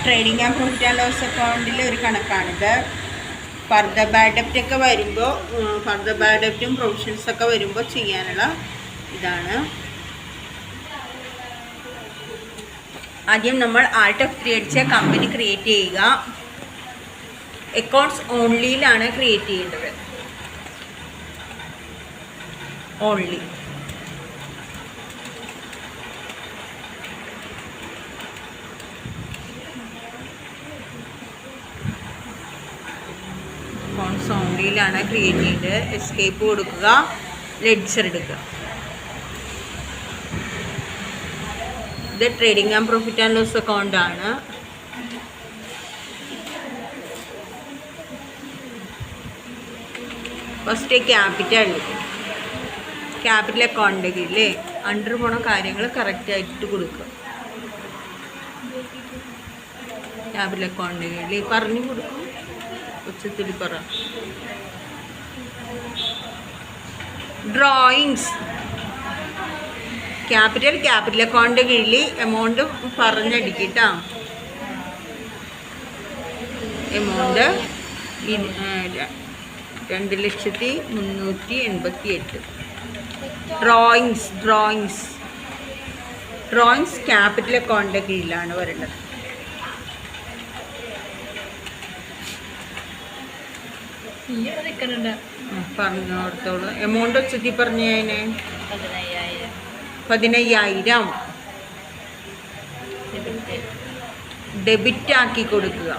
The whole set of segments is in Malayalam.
Trading and profit and loss അക്കൗണ്ടിലെ ഒരു കണക്കാണിത്. ഫർദർ ബാഡ് ഡെപ്റ്റ് ഒക്കെ വരുമ്പോൾ, ഫർദർ ബാഡ് ഡെപ്റ്റും പ്രൊവിഷൻസ് ഒക്കെ വരുമ്പോൾ ചെയ്യാനുള്ള ഇതാണ്. ആദ്യം നമ്മൾ ആൾട്ട് F3 അടിച്ച കമ്പനി ക്രിയേറ്റ് ചെയ്യുക. അക്കൗണ്ട്സ് ഓൺലിയിലാണ് ക്രിയേറ്റ് ചെയ്യേണ്ടത്. ഓൺലി അക്കൗണ്ട്സ് ഓൺലിയിലാണ് ക്രിയേറ്റ് ചെയ്യേണ്ടത്. എസ്കേപ്പ് കൊടുക്കുക, ലെഡ്ജർ എടുക്കുക. ഇത് trading and profit and loss account ആണ്. ഫസ്റ്റ് ക്യാപിറ്റൽ അക്കൗണ്ട് കീഴില്ലേ അണ്ടർ പോണ കാര്യങ്ങൾ കറക്റ്റായിട്ട് കൊടുക്കുക. ക്യാപിറ്റൽ അക്കൗണ്ട് കീഴിൽ പറഞ്ഞു കൊടുക്കും, ഉച്ചത്തിൽ പറ. ഡ്രോയിങ്സ് ക്യാപിറ്റൽ അക്കൗണ്ട് കീഴിൽ എമൗണ്ട് പറഞ്ഞടിക്കട്ടോ. എമൗണ്ട് 2,388,000. ഡ്രോയിങ്സ് ക്യാപിറ്റൽ അക്കൗണ്ട് കീഴിലാണ് വരേണ്ടത്. പറഞ്ഞോടത്തോളൂ. എമൗണ്ട് വെച്ചിട്ട് പറഞ്ഞതിന് 15,000 ഡെബിറ്റ് ആക്കി കൊടുക്കുക.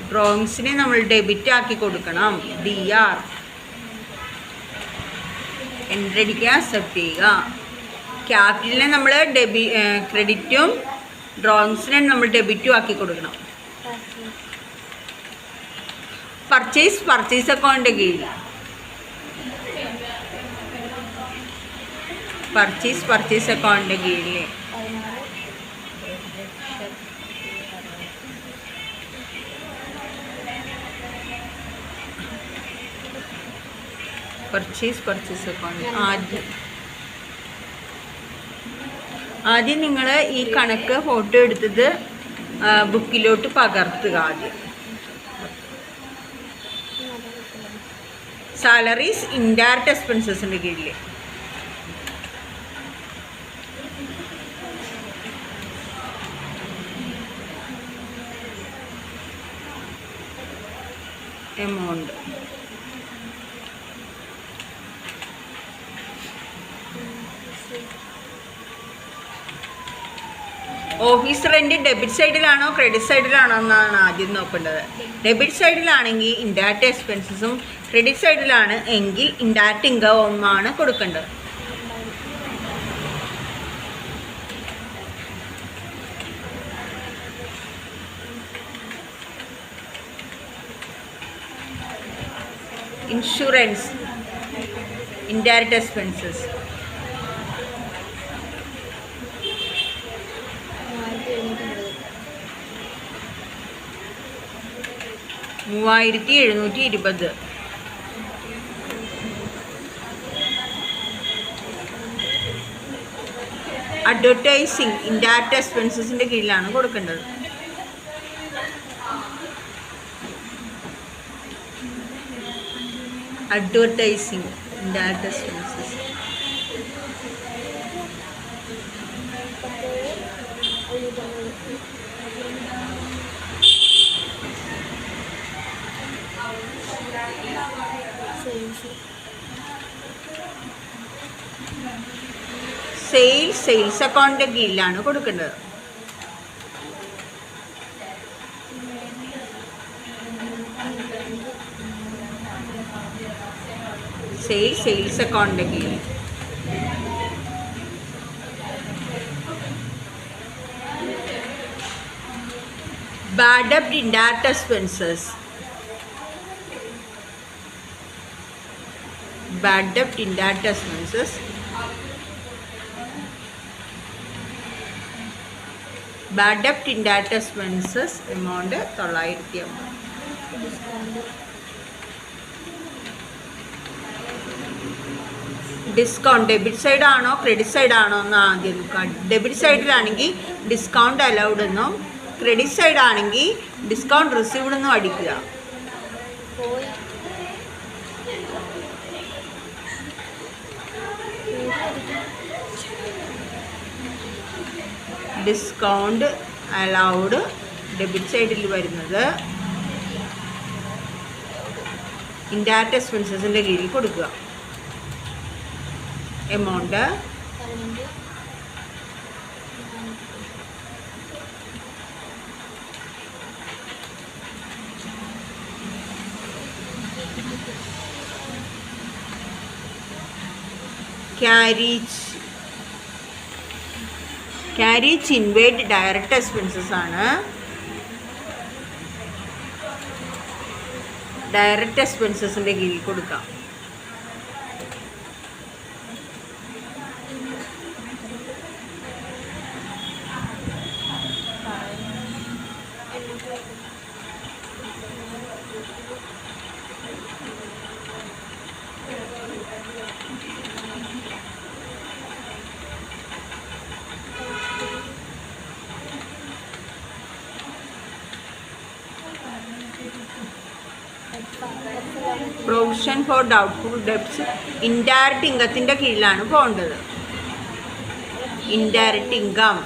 ഡ്രോയിങ്സിനെ നമ്മൾ ഡെബിറ്റ് ആക്കി കൊടുക്കണം. DR എൻ്റർ അടിക്കുക, അക്സെപ്റ്റ് ചെയ്യുക. ക്യാപിറ്റലിനെ നമ്മൾ ക്രെഡിറ്റും ഡ്രോയിങ്സിനെ നമ്മൾ ഡെബിറ്റും ആക്കി കൊടുക്കണം. പർച്ചേസ് അക്കൗണ്ട് കീഴിൽ പർച്ചേസ് അക്കൗണ്ട് കീഴിൽ പർച്ചേസ് അക്കൗണ്ട് ആദ്യം നിങ്ങൾ ഈ കണക്ക് ഫോട്ടോ എടുത്തത് ബുക്കിലോട്ട് പകർത്തുക. ആദ്യം സാലറീസ് ഇൻഡയറക്റ്റ് എക്സ്പെൻസസിൻ്റെ കീഴിൽ എമൗണ്ട് ഓഫീസ് റെൻറ്റ് ഡെബിറ്റ് സൈഡിലാണോ ക്രെഡിറ്റ് സൈഡിലാണോ എന്നാണ് ആദ്യം നോക്കേണ്ടത്. ഡെബിറ്റ് സൈഡിലാണെങ്കിൽ ഇൻഡയറക്റ്റ് എക്സ്പെൻസസും, ക്രെഡിറ്റ് സൈഡിലാണ് എങ്കിൽ ഇൻഡയറക്റ്റ് ഇൻകമാണ് കൊടുക്കേണ്ടത്. Insurance indirect expenses 3,720. Advertising indirect എക്സ്പെൻസസിൻ്റെ കീഴിലാണ് കൊടുക്കേണ്ടത്. അഡ്വർടൈസിങ് ഇൻഡയറക്റ്റ് എക്സ്പെൻസസ് സെയിൽസ് അക്കൗണ്ടിൻ്റെ കീഴിലാണ് കൊടുക്കേണ്ടത്. സെയിൽസ് അക്കൗണ്ടിൻ്റെ കീഴിൽ bad ഡെപ്റ്റ് indirect expenses bad ഡെപ്റ്റ് indirect expenses amount 950. Discount debit സൈഡാണോ credit സൈഡാണോ എന്ന് ആദ്യം നോക്കാം. ഡെബിറ്റ് സൈഡിലാണെങ്കിൽ ഡിസ്കൗണ്ട് അലൗഡ് എന്നും ക്രെഡിറ്റ് സൈഡ് ആണെങ്കിൽ ഡിസ്കൗണ്ട് റിസീവ്ഡ് എന്നും അടിക്കുക. ഡിസ്കൗണ്ട് അലൗഡ് ഡെബിറ്റ് സൈഡിൽ വരുന്നത് ഇൻഡയറക്റ്റ് എക്സ്പെൻസസിൻ്റെ കീഴിൽ കൊടുക്കുക. Amount carriage inward direct expenses ആണ്. ഡയറക്റ്റ് എക്സ്പെൻസസിൻ്റെ കീഴിൽ കൊടുക്കാം. Provision for doubtful debts indirect ഇൻകത്തിൻ്റെ കീഴിലാണ് പോകേണ്ടത്. Indirect income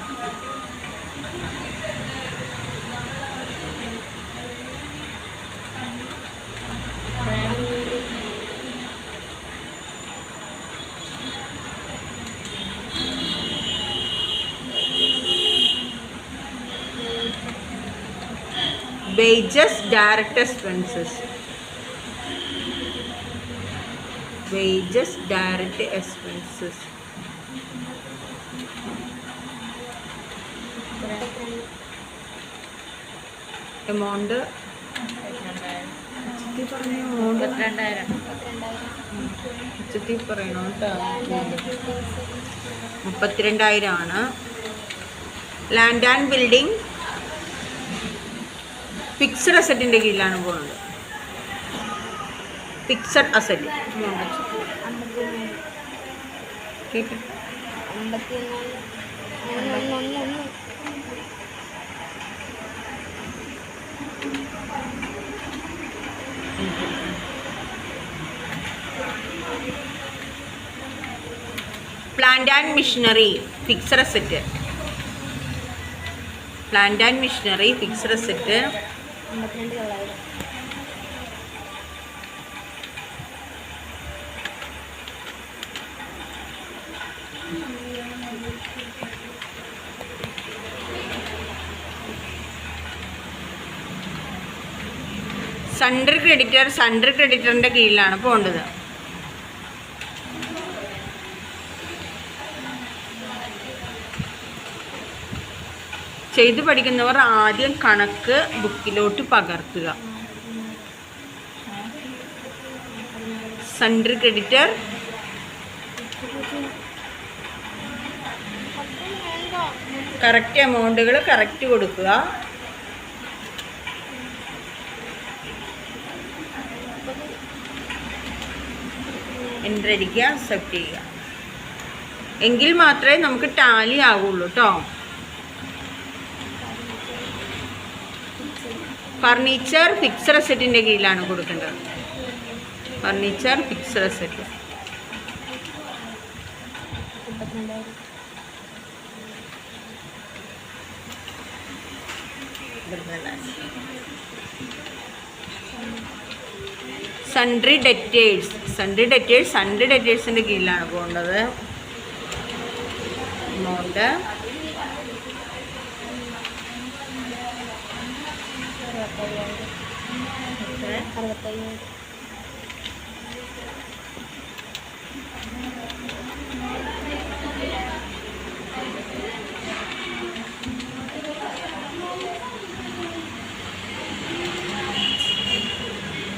wages direct expenses. Wages direct expenses. Amount 32,000 ആണ്. ലാൻഡ് ആൻഡ് ബിൽഡിംഗ് ഫിക്സഡ് അസറ്റിൻ്റെ കീഴിലാണ് പോകുന്നത്. Fixed asset plant and machinery fixed asset. Plant and machinery fixed asset sundry ക്രെഡിറ്ററിൻ്റെ കീഴിലാണ് പോകേണ്ടത്. ചെയ്തു പഠിക്കുന്നവർ ആദ്യം കണക്ക് ബുക്കിലോട്ട് പകർത്തുക. സണ്ടറി ക്രെഡിറ്റർ കറക്റ്റ് എമൗണ്ടുകൾ കറക്റ്റ് കൊടുക്കുക. എൻ്റർ അടിക്കുക, അക്സെപ്റ്റ് ചെയ്യുക. എങ്കിൽ മാത്രമേ നമുക്ക് ടാലി ആവുള്ളൂ കേട്ടോ. ഫർണിച്ചർ ഫിക്സഡ് അസറ്റിൻ്റെ കീഴിലാണ് കൊടുക്കേണ്ടത്. ഫർണിച്ചർ ഫിക്സഡ് അസറ്റ് സൺഡ്രി ഡെറ്റേഴ്സിൻ്റെ കീഴിലാണ് പോകേണ്ടത്. എമൗണ്ട്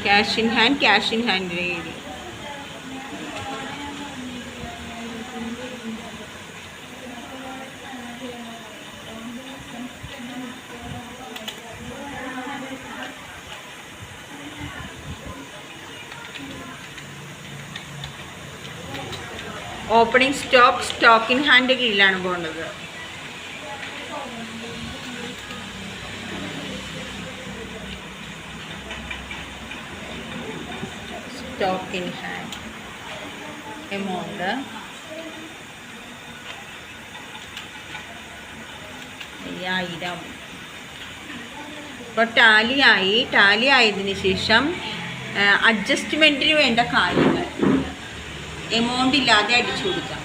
ക്യാഷ് ഇൻ ഹാൻഡ് രീതി. ഓപ്പണിംഗ് സ്റ്റോക്ക് ഇൻ ഹാൻഡ് കീഴിലാണ് പോകേണ്ടത്. Stock in hand amount 5000. ഇപ്പോൾ ടാലി ആയതിനു ശേഷം അഡ്ജസ്റ്റ്മെൻറ്റിന് വേണ്ട കാര്യങ്ങൾ എമൗണ്ട് ഇല്ലാതെ അടിച്ചു കൊടുക്കാം.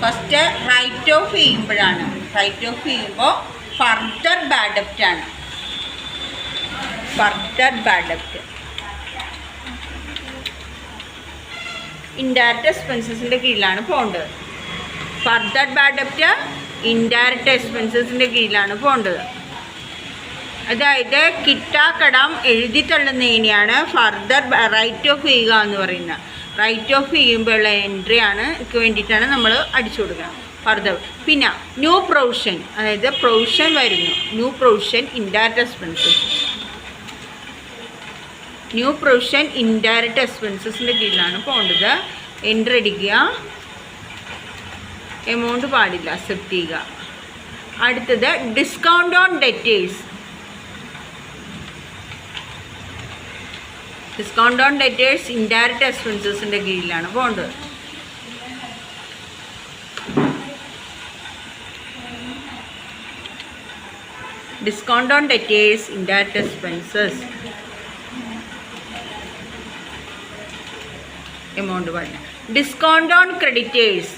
ഫസ്റ്റ് റൈറ്റ് ഓഫ് ചെയ്യുമ്പോൾ ഫർദർ ബാഡ് ഡെപ്റ്റ് ആണ്. ഇൻഡയറക്റ്റ് എക്സ്പെൻസസിൻ്റെ കീഴിലാണ് പോകേണ്ടത്. ഫർദർ ബാഡ് ഡെപ്റ്റ് ഇൻഡയറക്റ്റ് എക്സ്പെൻസസിൻ്റെ കീഴിലാണ് പോകേണ്ടത്. അതായത് കിട്ടാക്കടം എഴുതി തള്ളുന്നതിനെയാണ് ഫർദർ റൈറ്റ് ഓഫ് ചെയ്യുക എന്ന് പറയുന്നത്. റൈറ്റ് ഓഫ് ചെയ്യുമ്പോഴുള്ള എൻട്രിയാണ് വേണ്ടിയിട്ടാണ് നമ്മൾ അടിച്ചു കൊടുക്കുന്നത് ഫർദർ. പിന്നെ ന്യൂ പ്രൊവിഷൻ, അതായത് പ്രൊവിഷൻ വരുന്നു. ന്യൂ പ്രൊവിഷൻ ഇൻഡയറക്റ്റ് എക്സ്പെൻസസിൻ്റെ കീഴിലാണ് പോകേണ്ടത്. എൻട്രി അടിക്കുക, എമൗണ്ട് പാടില്ല, അക്സെപ്റ്റ് ചെയ്യുക. അടുത്തത് ഡിസ്കൗണ്ട് ഓൺ ഡെറ്റേഴ്സ്. ഇൻഡയറക്റ്റ് എക്സ്പെൻസസിൻ്റെ കീഴിലാണ് പോകേണ്ടത്. Discount on debtors indirect expenses amount പാടില്ല. Discount on creditors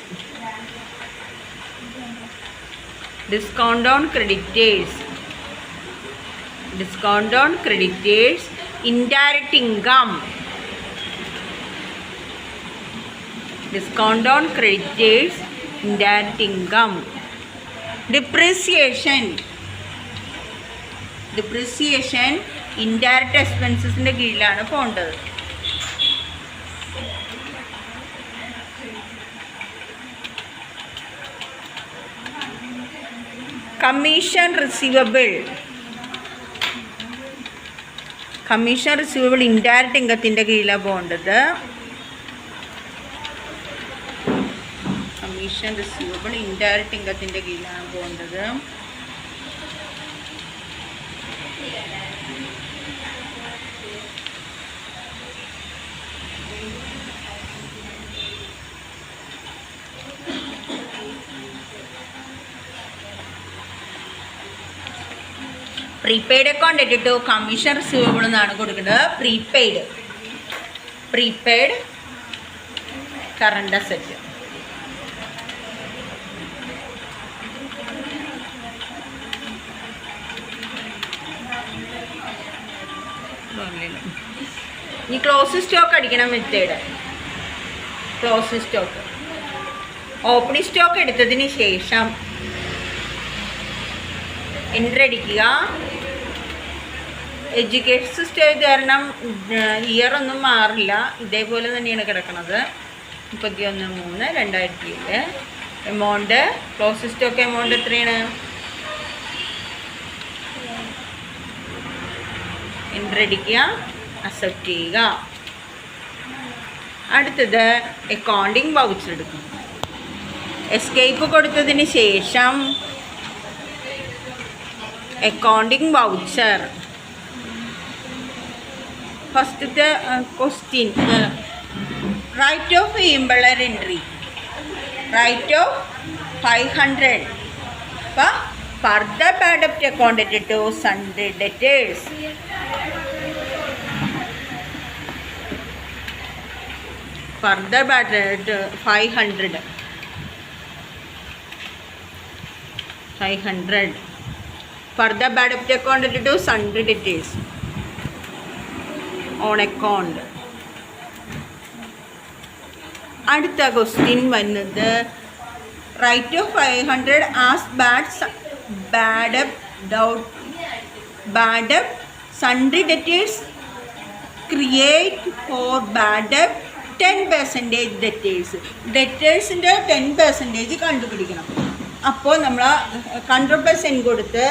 indirect income. Discount on creditors, indirect income. Depreciation indirect expenses-ന്റെ കീഴിലാണ് പോകേണ്ടത്. കമ്മീഷൻ റിസീവബിൾ ഇൻഡയറക്റ്റ് ഇൻകത്തിൻ്റെ കീഴിലാണ് പോകേണ്ടത്. പ്രീപെയ്ഡ് അക്കൗണ്ട് ഇട്ടിട്ട് കമ്മീഷൻ റിസീവബിൾ എന്നാണ് കൊടുക്കേണ്ടത്. Prepaid current asset. ഇനി ക്ലോസിംഗ് സ്റ്റോക്ക് അടിക്കണം. Method closing stock. Opening stock എടുത്തതിന് ശേഷം എൻട്രി അടിക്കുക. എഡ്യൂക്കേഷൻ സിസ്റ്റം ആയത് കാരണം ഇയറൊന്നും മാറില്ല, ഇതേപോലെ തന്നെയാണ് കിടക്കുന്നത്. 31/3/2007. എമൗണ്ട് ക്ലോസിംഗ് സ്റ്റോക്ക് എമൗണ്ട് എത്രയാണ്? എൻട്രി അടിക്കുക, അക്സെപ്റ്റ് ചെയ്യുക. അടുത്തത് അക്കൗണ്ടിങ് വൗച്ചർ എടുക്കും. എസ്കേപ്പ് കൊടുത്തതിന് ശേഷം അക്കൗണ്ടിങ് വൗച്ചർ. ഫസ്റ്റത്തെ ക്വസ്റ്റ്യൻ റൈറ്റ് ഓഫ് ചെയ്യുമ്പോഴുള്ള എൻട്രി റൈറ്റ് ഓഫ് 500. അപ്പോൾ ഫർദർ ബാഡ് ഡെപ്റ്റ് അക്കൗണ്ട് ഇട്ടിട്ട് സൺഡേ ഡെറ്റേഴ്സ്. ഫർദർ ബാഡ് ഡെപ്റ്റ് 500. Further bad debt account to sundry debtors on account. അടുത്ത ക്വസ്റ്റ്യൻ വന്നത് right off 500 as bad ഡെപ്റ്റ് sundry debtors create four bad ഡെപ്റ്റ് 10% ഡെറ്റേഴ്സിൻ്റെ 10% കണ്ടുപിടിക്കണം. അപ്പോൾ നമ്മൾ $100 കൊടുത്ത്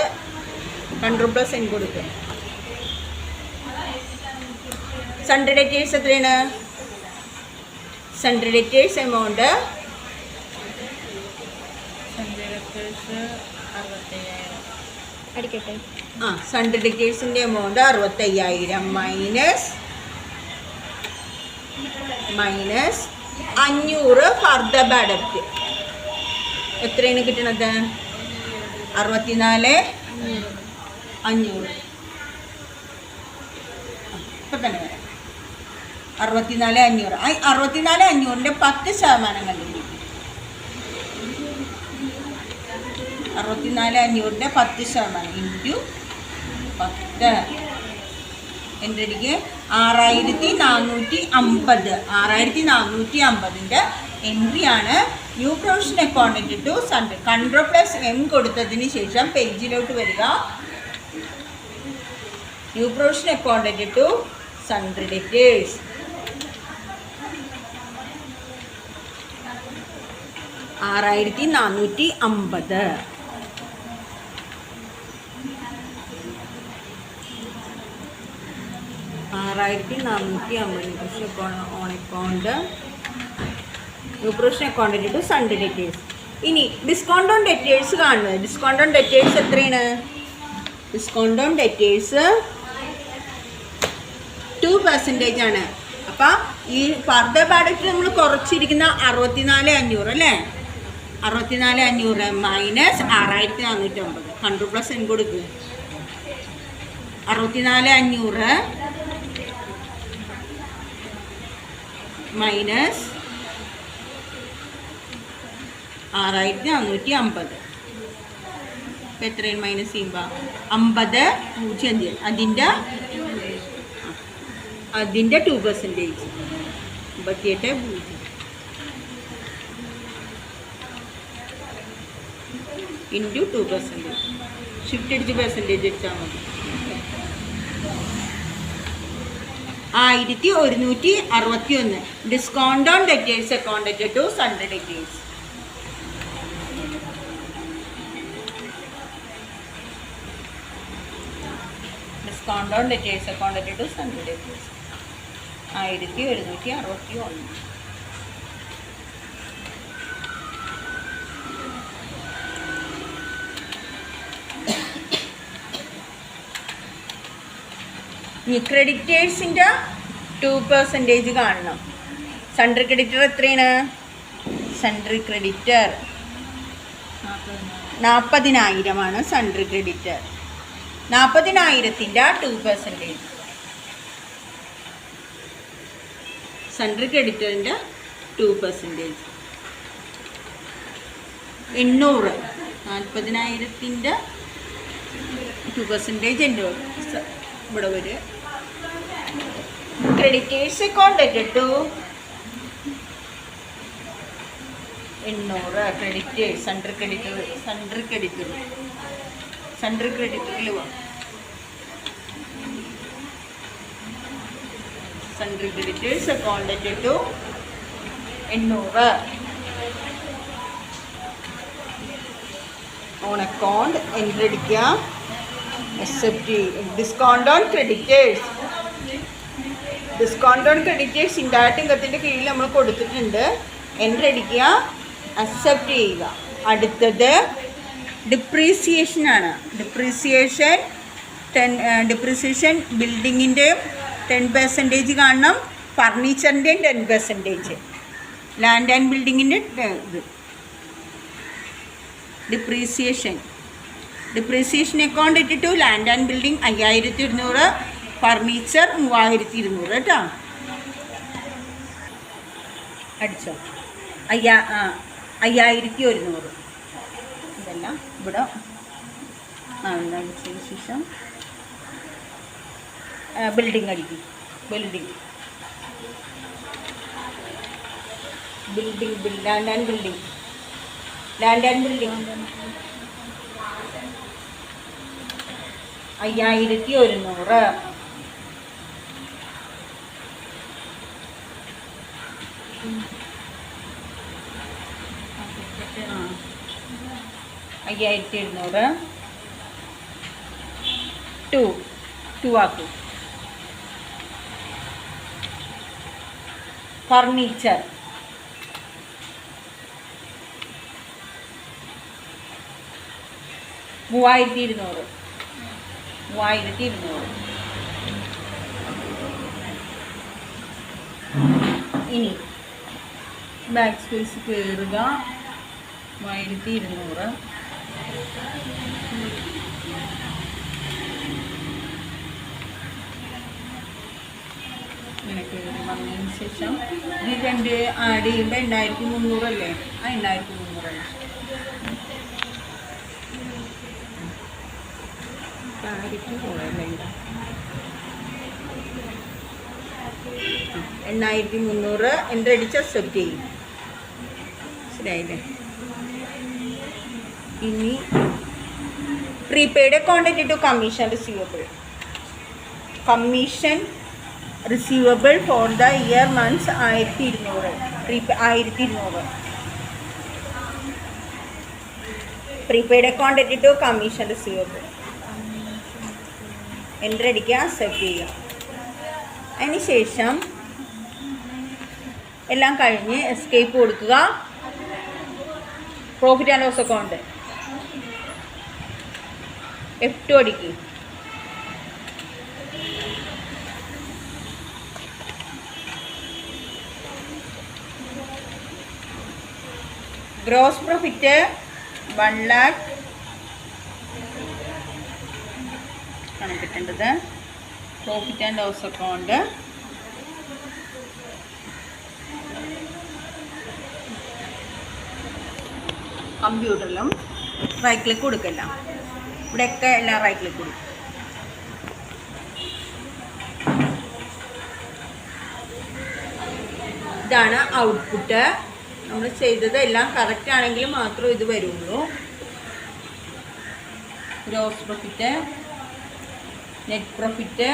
സൺഡ്രി ഡെറ്റേഴ്സ് എത്രയാണ്? Sundry debtors amount sundry ഡെറ്റേഴ്സിൻ്റെ amount 65,000 minus minus 500 for the bad debt. എത്രയാണ് കിട്ടണത്? 64,500. ഇപ്പം തന്നെ വരാം. 64,500. 64,500ൻ്റെ 10% കണ്ടുപിടിക്കും. 64,500ൻ്റെ 10% ഇൻറ്റു 10 എന്തടിക്ക് 6,450. 6,450ൻ്റെ എൻട്രിയാണ് new provision account to sundry. Control plus M കൊടുത്തതിന് ശേഷം പേജിലോട്ട് വരിക. New provision account to sundry debtors. 6,450. On account new provision account to sundry debtors. ഇനി ഡിസ്കൗണ്ട് ഓൺ ഡെറ്റേഴ്സ് കാണുന്നത്. ഡിസ്കൗണ്ട് ഓൺ ഡെറ്റേഴ്സ് എത്രയാണ്? ഡിസ്കൗണ്ട് ഓൺ ഡെറ്റേഴ്സ് 2% ആണ്. അപ്പം ഈ ഫർദർ ബാഡക്റ്റ് നമ്മൾ കുറച്ചിരിക്കുന്ന 64,500 അല്ലേ? 64,500 മൈനസ് 6,450. 100 പ്ലസ് എൻ കൊടുക്കുക. 64,500 മൈനസ് 6,450. ഇപ്പം എത്രയും മൈനസ് ചെയ്യുമ്പോൾ 50 0 അതിൻ്റെ 2%. 58 0 ഇൻറ്റു 2%. ഷിഫ്റ്റ് അടിച്ച് പെർസെൻറ്റേജ് അടിച്ചാൽ മതി. 1,161. Discount on debtors account to sundry debtors. Discount on debtors account to sundry debtors 1,161. ഈ ക്രെഡിറ്റേഴ്സിൻ്റെ 2% കാണണം. സൺഡ്രി ക്രെഡിറ്റർ എത്രയാണ്? Sundry creditor 40,000 sundry creditor. 40,000ൻ്റെ 2%. സൺഡ്രി ക്രെഡിറ്ററിൻ്റെ 2%. 800. 40,000ൻ്റെ 2% ഇവിടെ വരും. Creditors account to 800. Creditors sundry ക്രെഡിറ്ററിൽ പോവാം. Sundry creditors account to 800. On account entry അടിക്കുക. Accept discount on creditors. Discount on creditors indirect ഇൻകത്തിൻ്റെ കീഴിൽ നമ്മൾ കൊടുത്തിട്ടുണ്ട്. എൻട്രി അടിക്കുക. അക്സെപ്റ്റ് ചെയ്യുക. അടുത്തത് ഡിപ്രീസിയേഷനാണ്. ഡിപ്രീസിയേഷൻ ബിൽഡിങ്ങിൻ്റെയും 10% കാണണം. ഫർണിച്ചറിൻ്റെയും 10%. ലാൻഡ് ആൻഡ് ബിൽഡിങ്ങിൻ്റെ ഇത് depreciation account to land and building 5,200. Furniture 3,200 കേട്ടോ. അടിച്ചോ. 5,100. ഇതെല്ലാം ഇവിടെ അടിച്ചതിന് ശേഷം ബിൽഡിംഗ് അടിക്കും. Land and building 5,100. ആ 5,200 ടു ആക്കും. ഫർണിച്ചർ 3,200. ഇനി ബാക്ക് സ്പേസ് കയറുക 1200. ഇങ്ങനെ കയറി വന്നതിന് ശേഷം ഇത് 2 ആഡ് ചെയ്യുമ്പോൾ 8300 അല്ലേ? ആ 8300 അല്ലേ? 8300 എൻ്റടിച്ച് അക്സെപ്റ്റ് ചെയ്യും. ശരിയായില്ലേ? ഇനി prepaid quantity to commission receivable for the year months 1200. Prepaid quantity to commission receivable enter അടിക്കുക, അക്സെപ്റ്റ് ചെയ്യുക. അതിന് ശേഷം എല്ലാം കഴിഞ്ഞ് എസ്കേപ്പ് കൊടുക്കുക. Profit and loss account F2 അടിക്കുക. ഗ്രോസ് പ്രോഫിറ്റ് 1 lakh ആണ് കിട്ടേണ്ടത്. പ്രോഫിറ്റ് ആൻഡ് ലോസ് അക്കൗണ്ട് കമ്പ്യൂട്ടറിലും റൈറ്റ് ക്ലിക്ക് കൊടുക്കില്ല. ഇവിടെയൊക്കെ എല്ലാം റൈറ്റ് ക്ലിക്ക് കൊടുക്കും. ഇതാണ് ഔട്ട്പുട്ട്. നമ്മൾ ചെയ്തത് എല്ലാം കറക്റ്റ് ആണെങ്കിൽ മാത്രമേ ഇത് വരുള്ളൂ. Gross profit, net profit,